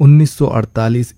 1948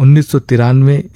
1993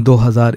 2000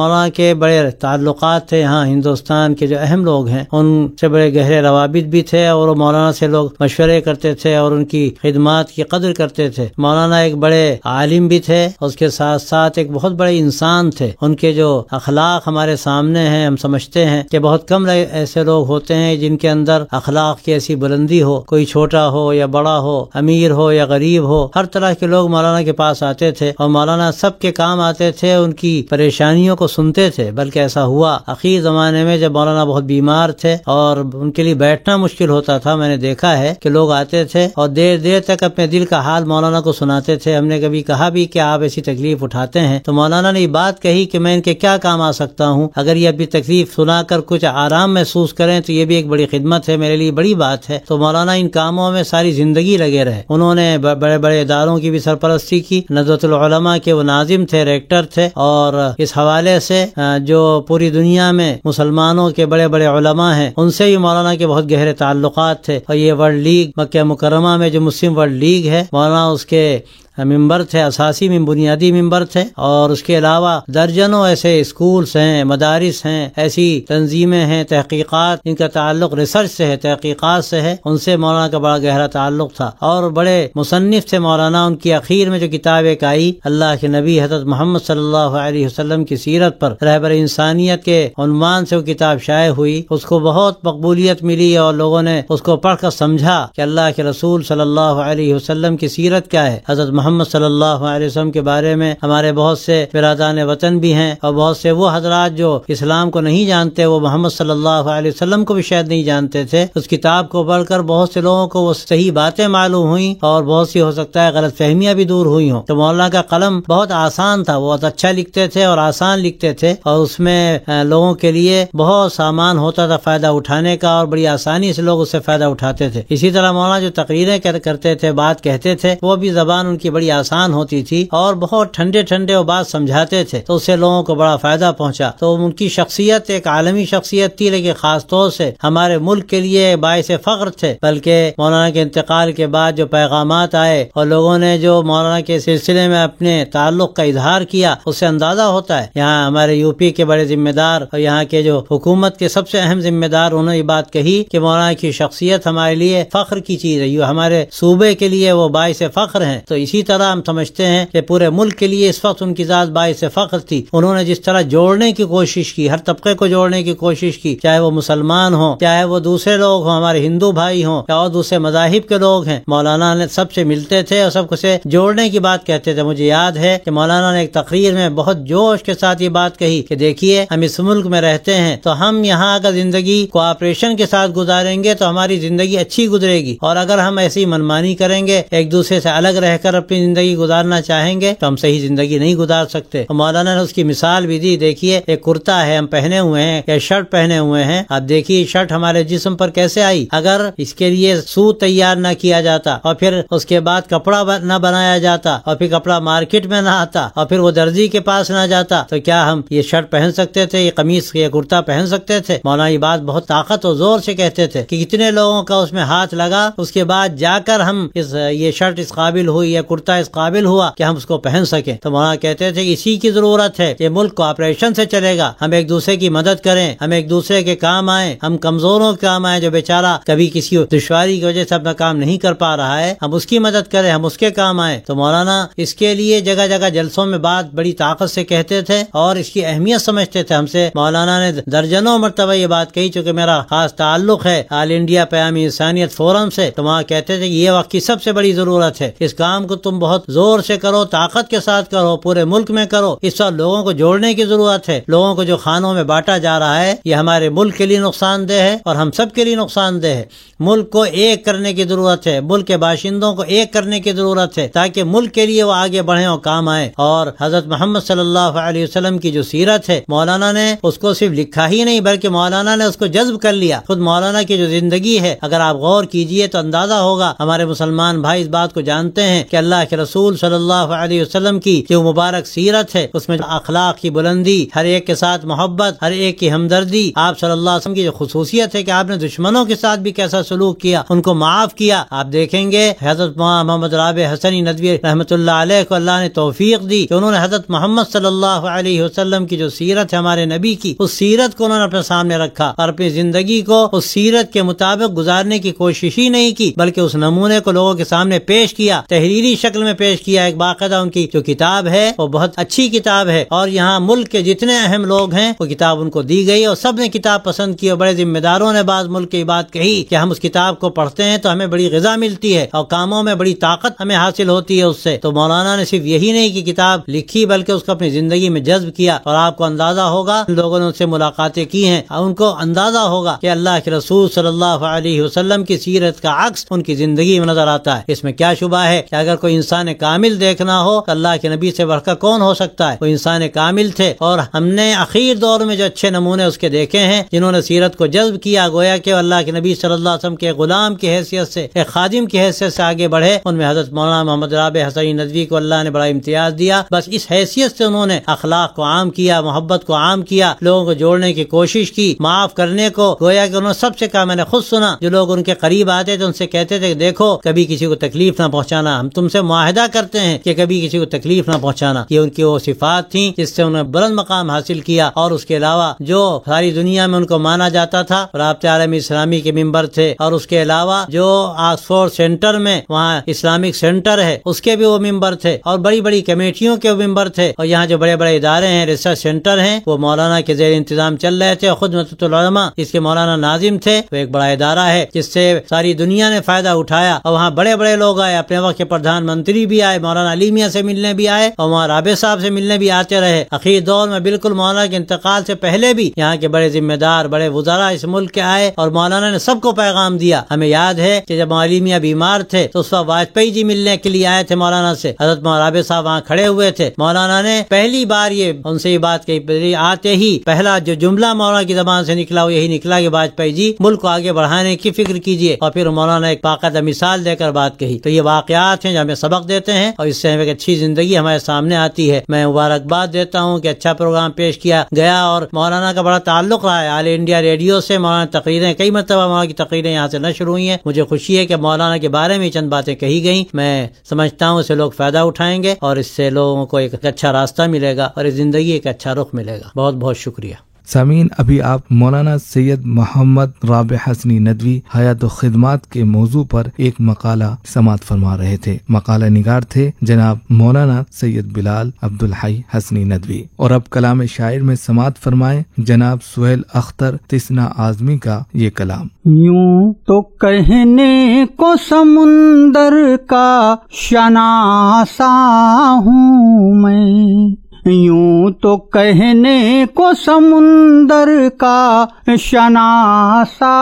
مولانا کے بڑے تعلقات تھے، یہاں ہندوستان کے جو اہم لوگ ہیں ان سے بڑے گہرے روابط بھی تھے، اور مولانا سے لوگ مشورے کرتے تھے اور ان کی خدمات کی قدر کرتے تھے۔ مولانا ایک بڑے عالم بھی تھے، اس کے ساتھ ساتھ ایک بہت بڑے انسان تھے۔ ان کے جو اخلاق ہمارے سامنے ہیں، ہم سمجھتے ہیں کہ بہت کم ایسے لوگ ہوتے ہیں جن کے اندر اخلاق کی ایسی بلندی ہو، کوئی چھوٹا ہو یا بڑا ہو، امیر ہو یا غریب ہو، ہر طرح کے لوگ مولانا کے پاس آتے تھے اور مولانا سب کے کام آتے تھے، ان کی پریشانیوں کو سنتے تھے۔ بلکہ ایسا ہوا اخیر زمانے میں جب مولانا بہت بیمار تھے اور ان کے لیے بیٹھنا مشکل ہوتا تھا، میں نے دیکھا ہے کہ لوگ آتے تھے اور دیر دیر تک اپنے دل کا حال مولانا کو سناتے تھے۔ ہم نے کبھی کہا بھی کہ آپ ایسی تکلیف اٹھاتے ہیں، تو مولانا نے یہ بات کہی کہ میں ان کے کیا کام آ سکتا ہوں، اگر یہ اپنی تکلیف سنا کر کچھ آرام محسوس کریں تو یہ بھی ایک بڑی خدمت ہے، میرے لیے بڑی بات ہے۔ تو مولانا ان کاموں میں ساری زندگی لگے رہے۔ انہوں نے بڑے بڑے اداروں کی بھی سرپرستی کی، ندوۃ العلماء کے وہ ناظم تھے، ریکٹر تھے، اور اس حوالے سے جو پوری دنیا میں مسلمانوں کے بڑے بڑے علماء ہیں ان سے بھی مولانا کے بہت گہرے تعلقات تھے۔ اور یہ ورلڈ لیگ مکہ مکرمہ میں جو مسلم ورلڈ لیگ ہے، مولانا اس کے ممبر تھے، اساسی میں بنیادی ممبر تھے، اور اس کے علاوہ درجنوں ایسے اسکولز ہیں، مدارس ہیں، ایسی تنظیمیں ہیں، تحقیقات ان کا تعلق ریسرچ سے ہے، تحقیقات سے ہے، ان سے مولانا کا بڑا گہرا تعلق تھا، اور بڑے مصنف تھے مولانا۔ ان کی اخیر میں جو کتاب ایک آئی اللہ کے نبی حضرت محمد صلی اللہ علیہ وسلم کی سیرت پر، رہبر انسانیت کے عنوان سے وہ کتاب شائع ہوئی، اس کو بہت مقبولیت ملی اور لوگوں نے اس کو پڑھ کر سمجھا کہ اللہ کے رسول صلی اللہ علیہ وسلم کی سیرت کیا ہے۔ حضرت محمد صلی اللہ علیہ وسلم کے بارے میں ہمارے بہت سے برادران وطن بھی ہیں، اور بہت سے وہ حضرات جو اسلام کو نہیں جانتے، وہ محمد صلی اللہ علیہ وسلم کو بھی شاید نہیں جانتے تھے۔ اس کتاب کو پڑھ کر بہت سے لوگوں کو وہ صحیح باتیں معلوم ہوئیں، اور بہت سی ہو سکتا ہے غلط فہمیاں بھی دور ہوئی ہوں۔ تو مولانا کا قلم بہت آسان تھا، بہت اچھا لکھتے تھے اور آسان لکھتے تھے، اور اس میں لوگوں کے لیے بہت سامان ہوتا تھا فائدہ اٹھانے کا، اور بڑی آسانی سے لوگ اس سے فائدہ اٹھاتے تھے۔ اسی طرح مولانا جو تقریریں کرتے تھے، بات کہتے تھے، وہ بھی زبان ان کی بڑی آسان ہوتی تھی اور بہت ٹھنڈے ٹھنڈے وہ بات سمجھاتے تھے، تو اس سے لوگوں کو بڑا فائدہ پہنچا۔ تو ان کی شخصیت ایک عالمی شخصیت تھی، لیکن خاص طور سے ہمارے ملک کے لیے باعث فخر تھے۔ بلکہ مولانا کے انتقال کے بعد جو پیغامات آئے اور لوگوں نے جو مولانا کے سلسلے میں اپنے تعلق کا اظہار کیا، اس سے اندازہ ہوتا ہے یہاں ہمارے یو پی کے بڑے ذمہ دار اور یہاں کے جو حکومت کے سب سے اہم ذمہ دار، انہوں نے یہ بات کہی کہ مولانا کی شخصیت ہمارے لیے فخر کی چیز ہے، یہ ہمارے صوبے کے لیے وہ باعث فخر ہیں۔ تو اسی طرح ہم سمجھتے ہیں کہ پورے ملک کے لیے اس وقت ان کی ذات باعث فخر تھی۔ انہوں نے جس طرح جوڑنے کی کوشش کی، ہر طبقے کو جوڑنے کی کوشش کی، چاہے وہ مسلمان ہوں، چاہے وہ دوسرے لوگ ہوں، ہمارے ہندو بھائی ہوں یا اور دوسرے مذاہب کے لوگ ہیں، مولانا نے سب سے ملتے تھے اور سب کو سے جوڑنے کی بات کہتے تھے۔ مجھے یاد ہے کہ مولانا نے ایک تقریر میں بہت جوش کے ساتھ یہ بات کہی کہ دیکھیے، ہم اس ملک میں رہتے ہیں تو ہم یہاں اگر زندگی کوآپریشن کے ساتھ گزاریں گے تو ہماری زندگی اچھی گزرے گی، اور اگر ہم ایسی منمانی کریں گے، ایک دوسرے سے الگ رہ کر اپنی زندگی گزارنا چاہیں گے، تو ہم صحیح زندگی نہیں گزار سکتے۔ اور مولانا نے اس کی مثال بھی دی، دیکھیے ایک کرتا ہے ہم پہنے ہوئے ہیں یا شرٹ پہنے ہوئے ہیں، اب دیکھیے شرٹ ہمارے جسم پر کیسے آئی، اگر اس کے لیے سوت تیار نہ کیا جاتا اور پھر اس کے بعد کپڑا نہ بنایا جاتا اور پھر کپڑا مارکیٹ میں نہ آتا اور پھر وہ درزی کے پاس نہ جاتا، تو کیا ہم یہ شرٹ پہن سکتے تھے، یہ قمیص یہ کرتا پہن سکتے تھے؟ مولانا یہ بات بہت طاقت اور زور سے کہتے تھے کہ کتنے لوگوں کا اس میں ہاتھ لگا، اس کے بعد جا کر ہم یہ شرٹ اس قابل ہوئی یا کرتا اس قابل ہوا کہ ہم اس کو پہن سکیں۔ تو مولانا کہتے تھے اسی کی ضرورت ہے، یہ ملک کوآپریشن سے چلے گا، ہم ایک دوسرے کی مدد کریں، ہم ایک دوسرے کے کام آئیں، ہم کمزوروں کے کام آئیں، جو بیچارہ کبھی کسی دشواری کی وجہ سے اپنا کام نہیں کر پا رہا ہے، ہم اس کی مدد کریں، ہم اس کے کام آئیں۔ تو مولانا اس کے لیے جگہ جگہ جلسوں میں بات بڑی طاقت سے کہتے تھے اور اس کی اہمیت سمجھتے تھے۔ ہم سے مولانا نے درجنوں مرتبہ یہ بات کہی، چونکہ میرا خاص تعلق ہے آل انڈیا پیام انسانیت فورم سے، تو وہاں کہتے تھے کہ یہ وقت کی سب سے بڑی ضرورت ہے، اس کام کو تم بہت زور سے کرو، طاقت کے ساتھ کرو، پورے ملک میں کرو، اس وقت لوگوں کو جوڑنے کی ضرورت ہے۔ لوگوں کو جو خانوں میں بانٹا جا رہا ہے یہ ہمارے ملک کے لیے نقصان دہ ہے اور ہم سب کے لیے نقصان دہ ہے۔ ملک کو ایک کرنے کی ضرورت ہے، ملک کے باشندوں کو ایک کرنے کی ضرورت ہے تاکہ ملک کے لیے وہ آگے بڑھیں اور کام آئے۔ اور حضرت محمد صلی اللہ علیہ وسلم کی جو سیرت ہے، مولانا نے اس کو صرف لکھا ہی نہیں بلکہ مولانا نے اس کو جذب کر لیا۔ خود مولانا کی جو زندگی ہے، اگر آپ غور کیجئے تو اندازہ ہوگا، ہمارے مسلمان بھائی اس بات کو جانتے ہیں کہ اللہ اللہ کے رسول صلی اللہ علیہ وسلم کی جو مبارک سیرت ہے، اس میں اخلاق کی بلندی، ہر ایک کے ساتھ محبت، ہر ایک کی ہمدردی، آپ صلی اللہ علیہ وسلم کی جو خصوصیت ہے کہ آپ نے دشمنوں کے ساتھ بھی کیسا سلوک کیا، ان کو معاف کیا. آپ دیکھیں گے حضرت محمد رابع حسنی ندوی رحمۃ اللہ علیہ کو اللہ نے توفیق دی کہ انہوں نے حضرت محمد صلی اللہ علیہ وسلم کی جو سیرت ہے ہمارے نبی کی، اس سیرت کو انہوں نے اپنے سامنے رکھا اور اپنی زندگی کو اس سیرت کے مطابق گزارنے کی کوشش ہی نہیں کی، بلکہ اس نمونے کو لوگوں کے سامنے پیش کیا، تحریری شکل میں پیش کیا. ایک باقاعدہ ان کی جو کتاب ہے وہ بہت اچھی کتاب ہے، اور یہاں ملک کے جتنے اہم لوگ ہیں وہ کتاب ان کو دی گئی اور سب نے کتاب پسند کی. اور بڑے ذمہ داروں نے بعض ملک کی بات کہی کہ ہم اس کتاب کو پڑھتے ہیں تو ہمیں بڑی غذا ملتی ہے اور کاموں میں بڑی طاقت ہمیں حاصل ہوتی ہے اس سے. تو مولانا نے صرف یہی نہیں کہ کتاب لکھی بلکہ اس کو اپنی زندگی میں جذب کیا. اور آپ کو اندازہ ہوگا، لوگوں نے ان سے ملاقاتیں کی ہیں، ان کو اندازہ ہوگا کہ اللہ کے رسول صلی اللہ علیہ وسلم کی سیرت کا عکس ان کی زندگی میں نظر آتا ہے. اس میں کیا شبہ ہے کہ اگر کوئی انسان کامل دیکھنا ہو تو اللہ کے نبی سے بڑھ کر کون ہو سکتا ہے؟ وہ انسان کامل تھے، اور ہم نے اخیر دور میں جو اچھے نمونے اس کے دیکھے ہیں جنہوں نے سیرت کو جذب کیا، گویا کہ اللہ کے نبی صلی اللہ علیہ وسلم کے غلام کی حیثیت سے، ایک خادم کی حیثیت سے آگے بڑھے. ان میں حضرت مولانا محمد رابع حسنی ندوی کو اللہ نے بڑا امتیاز دیا. بس اس حیثیت سے انہوں نے اخلاق کو عام کیا، محبت کو عام کیا، لوگوں کو جوڑنے کی کوشش کی، معاف کرنے کو. گویا کہ انہوں نے سب سے کہا، میں نے خود سنا، جو لوگ ان کے قریب آتے تھے ان سے کہتے تھے کہ دیکھو کبھی کسی کو تکلیف نہ پہنچانا، ہم تم سے معاہدہ کرتے ہیں کہ کبھی کسی کو تکلیف نہ پہنچانا. یہ ان کی وہ صفات تھیں جس سے انہوں نے بلند مقام حاصل کیا. اور اس کے علاوہ جو ساری دنیا میں ان کو مانا جاتا تھا، رابطہ عالم اسلامی کے ممبر تھے، اور اس کے علاوہ جو آکسفورڈ سینٹر میں وہاں اسلامک سینٹر ہے اس کے بھی وہ ممبر تھے، اور بڑی بڑی کمیٹیوں کے وہ ممبر تھے. اور یہاں جو بڑے بڑے ادارے ہیں، ریسرچ سینٹر ہیں، وہ مولانا کے زیر انتظام چل رہے تھے. اور خود مدت العلماء اس کے مولانا ناظم تھے. وہ ایک بڑا ادارہ ہے جس سے ساری دنیا نے فائدہ اٹھایا. اور وہاں بڑے بڑے لوگ آئے، اپنے وقت کے پردھان منتری بھی آئے، مولانا علی میاں سے ملنے بھی آئے، اور وہاں رابع صاحب سے ملنے بھی آتے رہے. اخیر دور میں بالکل مولانا کے انتقال سے پہلے بھی یہاں کے بڑے ذمہ دار، بڑے وزراء اس ملک کے آئے، اور مولانا نے سب کو پیغام دیا. ہمیں یاد ہے کہ جب علی میاں بیمار تھے تو اس وقت واجپئی جی ملنے کے لیے آئے تھے مولانا سے. حضرت رابع صاحب وہاں کھڑے ہوئے تھے. مولانا نے پہلی بار ان سے یہ بات کہی، آتے ہی پہلا جو جملہ مولانا کی زبان سے نکلا وہ یہی نکلا کہ واجپئی جی ملک کو آگے بڑھانے کی فکر کیجیے. اور پھر مولانا ایک باقاعدہ مثال دے کر بات کہی. تو یہ واقعات ہیں جو ہمیں سبق دیتے ہیں، اور اس سے ہمیں ایک اچھی زندگی ہمارے سامنے آتی ہے. میں مبارکباد دیتا ہوں کہ اچھا پروگرام پیش کیا گیا، اور مولانا کا بڑا تعلق رہا ہے آل انڈیا ریڈیو سے. مولانا تقریریں کئی مرتبہ مولانا کی تقریریں یہاں سے نشر ہوئی ہیں. مجھے خوشی ہے کہ مولانا کے بارے میں چند باتیں کہی گئیں. میں سمجھتا ہوں اس سے لوگ فائدہ اٹھائیں گے، اور اس سے لوگوں کو ایک اچھا راستہ ملے گا، اور اس زندگی ایک اچھا رخ ملے گا. بہت بہت شکریہ. سامعین، ابھی آپ مولانا سید محمد رابع حسنی ندوی حیات و خدمات کے موضوع پر ایک مقالہ سماعت فرما رہے تھے. مقالہ نگار تھے جناب مولانا سید بلال عبدالحی حسنی ندوی. اور اب کلام شاعر میں سماعت فرمائیں جناب سہیل اختر تسنا اعظمی کا یہ کلام. یوں تو کہنے کو سمندر کا شناسا ہوں میں، یوں تو کہنے کو سمندر کا شناسا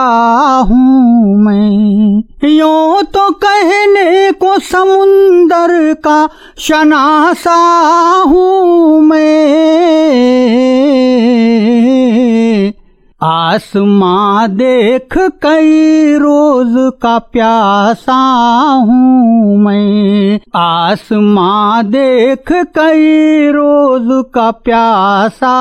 ہوں میں، یوں تو کہنے کو سمندر کا شناسا ہوں میں، آسماں دیکھ کئی روز کا پیاسا ہوں میں، آسماں دیکھ کئی روز کا پیاسا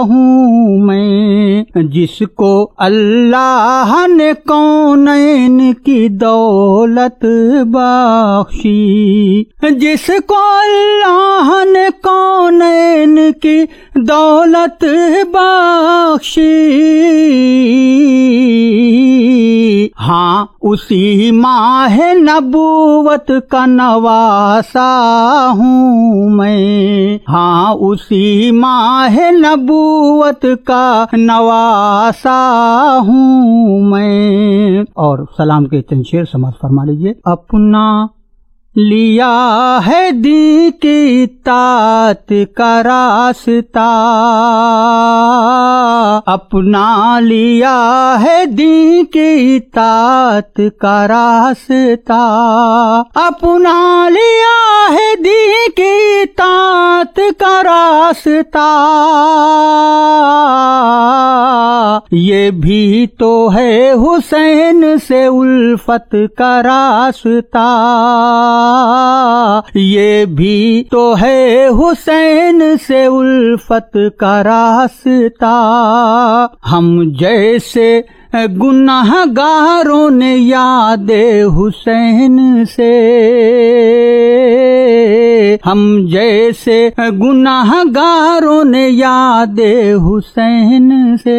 ہوں میں، جس کو اللہ نے کونین کی دولت بخشی، جس کو اللہ نے کونین کی دولت بخشی، ہاں اسی ماہ نبوت کا نواسا ہوں میں، ہاں اسی ماہ نبوت کا نواسا ہوں میں. اور سلام کے چند شعر سماعت فرما لیجیے. اپنا لیا ہے دی کی اطاعت کا راستہ، اپنا لیا ہے دی کی اطاعت کا راستہ، اپنا لیا ہے دی کی اطاعت کا راستہ، یہ بھی تو ہے حسین سے الفت کا راستہ، یہ بھی تو ہے حسین سے الفت کا راستہ، ہم جیسے گناہ گاروں نے یاد حسین سے، ہم جیسے گناہ گاروں نے یاد حسین سے،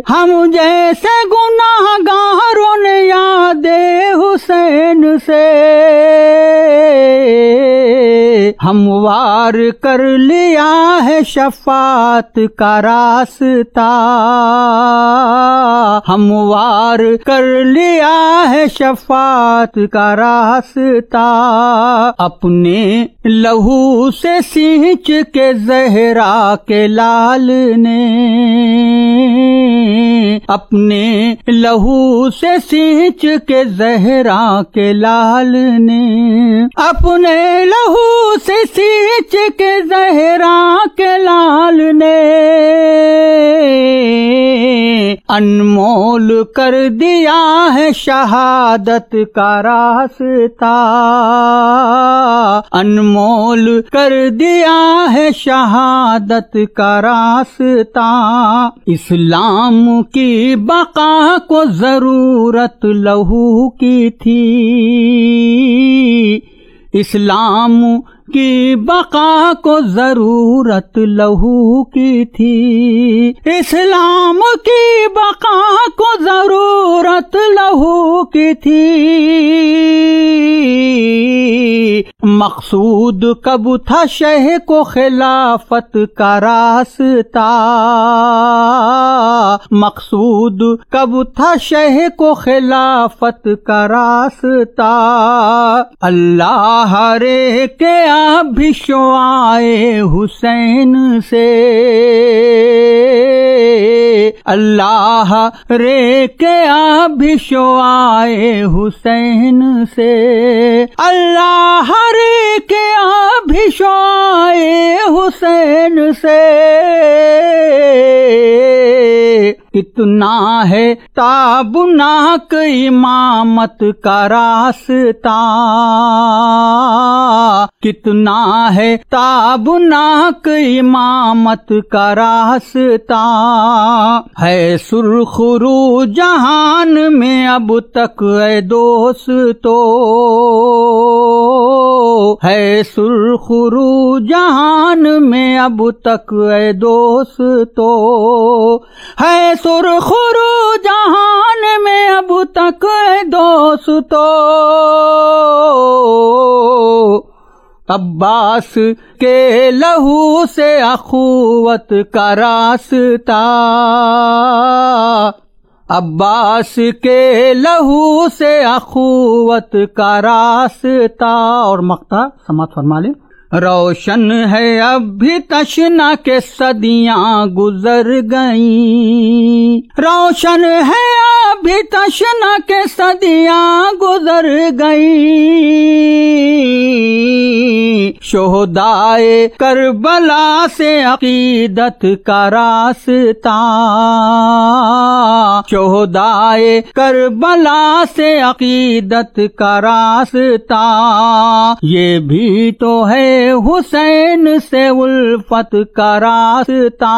ہم جیسے گناہ گاروں نے یاد حسین سے، ہموار کر لیا ہے شفاعت کا راستہ، ہموار کر لیا ہے شفاعت کا راستہ، اپنے لہو سے سینچ کے زہرا کے لال نے، اپنے لہو سے سینچ کے زہرا کے لال نے، اپنے لہو سے سینچ کے زہرا کے لال نے، انمول کر دیا ہے شہادت کا راستہ، انمول کر دیا ہے شہادت کا راستہ، اسلام کی بقا کو ضرورت لہو کی تھی، اسلام کی بقا کو ضرورت لہو کی تھی، اسلام کی بقا کو ضرورت لہو کی تھی، مقصود کب تھا شہ کو خلافت کا راستہ، مقصود کب تھا شہ کو خلافت کا راستہ، اللہ رے کے اب بھی شعائے حسین سے، اللہ رے کے اب بھی شعائے حسین سے، اللہ رے کے اب بھی شعائے حسین سے، کتنا ہے تابناک امامت کا راستہ، کتنا ہے تابناک امامت کا راستہ، ہے سرخ رو جہان میں اب تک اے دوستو، ہے سرخ رو جہان میں اب تک اے دوستو، ہے سرخ رو جہان میں اب تک اے دوستو، عباس کے لہو سے اخوت کا راستہ، عباس کے لہو سے اخوت کا راستہ، اور مقطع سماعت فرما لیں، روشن ہے اب بھی تشنا کے صدیاں گزر گئیں، روشن ہے اب بھی تشنا کے صدیاں گزر گئیں، شہدائے کربلا سے عقیدت کا راستہ، شہدائے کربلا سے عقیدت کا راستہ، یہ بھی تو ہے حسین سے الفت کا راستہ،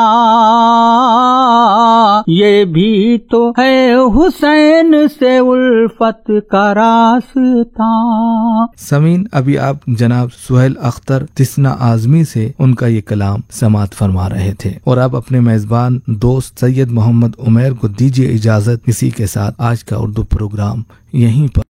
یہ بھی تو ہے حسین سے الفت کا راستہ۔ سامعین، ابھی آپ جناب سہیل اختر تسنا اعظمی سے ان کا یہ کلام سماعت فرما رہے تھے، اور اب اپنے میزبان دوست سید محمد عمیر کو دیجیے اجازت۔ اسی کے ساتھ آج کا اردو پروگرام یہیں پر